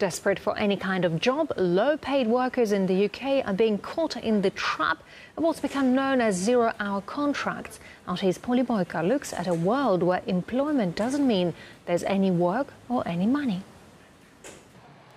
Desperate for any kind of job, low-paid workers in the UK are being caught in the trap of what's become known as zero-hour contracts. Artist Polly Boyka looks at a world where employment doesn't mean there's any work or any money.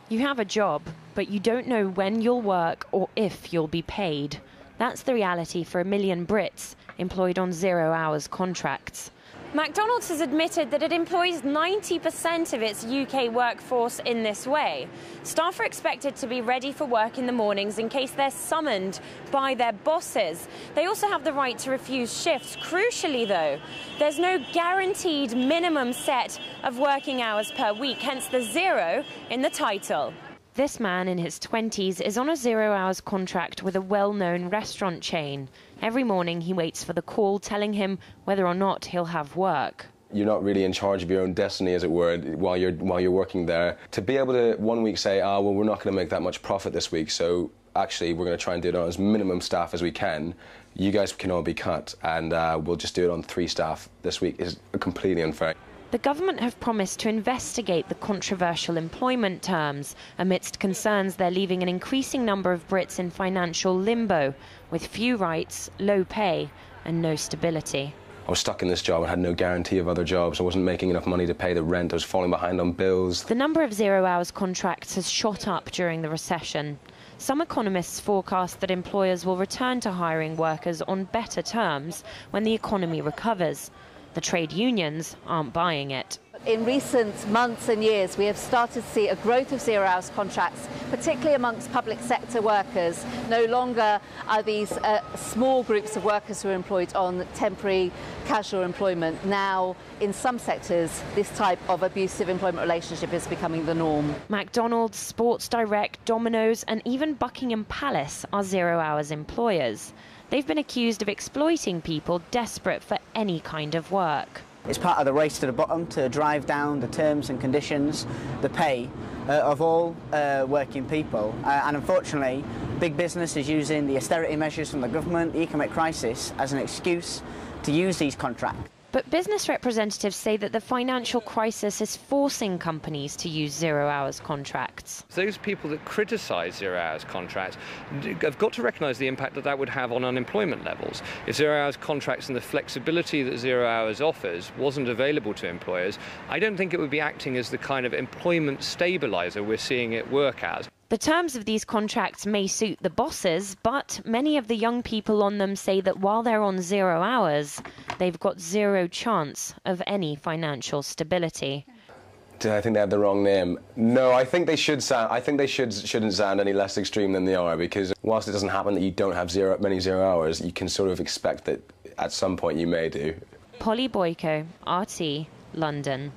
You have a job, but you don't know when you'll work or if you'll be paid. That's the reality for 1 million Brits employed on zero-hours contracts. McDonald's has admitted that it employs 90% of its UK workforce in this way. Staff are expected to be ready for work in the mornings in case they're summoned by their bosses. They also have the right to refuse shifts. Crucially, though, there's no guaranteed minimum set of working hours per week, hence the zero in the title. This man in his 20s is on a zero-hours contract with a well-known restaurant chain. Every morning he waits for the call telling him whether or not he'll have work. You're not really in charge of your own destiny, as it were, while you're working there. To be able to one week say, well, we're not going to make that much profit this week, so actually we're going to try and do it on as minimum staff as we can. You guys can all be cut, and we'll just do it on 3 staff this week, is completely unfair. The government have promised to investigate the controversial employment terms amidst concerns they're leaving an increasing number of Brits in financial limbo, with few rights, low pay and no stability. I was stuck in this job and had no guarantee of other jobs. I wasn't making enough money to pay the rent. I was falling behind on bills. The number of zero-hours contracts has shot up during the recession. Some economists forecast that employers will return to hiring workers on better terms when the economy recovers. The trade unions aren't buying it. In recent months and years, we have started to see a growth of zero-hours contracts, particularly amongst public sector workers. No longer are these small groups of workers who are employed on temporary, casual employment. Now, in some sectors, this type of abusive employment relationship is becoming the norm. McDonald's, Sports Direct, Domino's and even Buckingham Palace are zero-hours employers. They've been accused of exploiting people desperate for any kind of work. It's part of the race to the bottom to drive down the terms and conditions, the pay of all working people. And unfortunately, big business is using the austerity measures from the government, the economic crisis, as an excuse to use these contracts. But business representatives say that the financial crisis is forcing companies to use zero-hours contracts. Those people that criticise zero-hours contracts have got to recognise the impact that that would have on unemployment levels. If zero-hours contracts and the flexibility that zero-hours offers wasn't available to employers, I don't think it would be acting as the kind of employment stabiliser we're seeing it work as. The terms of these contracts may suit the bosses, but many of the young people on them say that while they're on 0 hours, they've got zero chance of any financial stability. Do I think they have the wrong name? No, I think they should sound. I think they shouldn't sound any less extreme than they are, because whilst it doesn't happen that you don't have many 0 hours, you can sort of expect that at some point you may do. Polly Boyka, RT, London.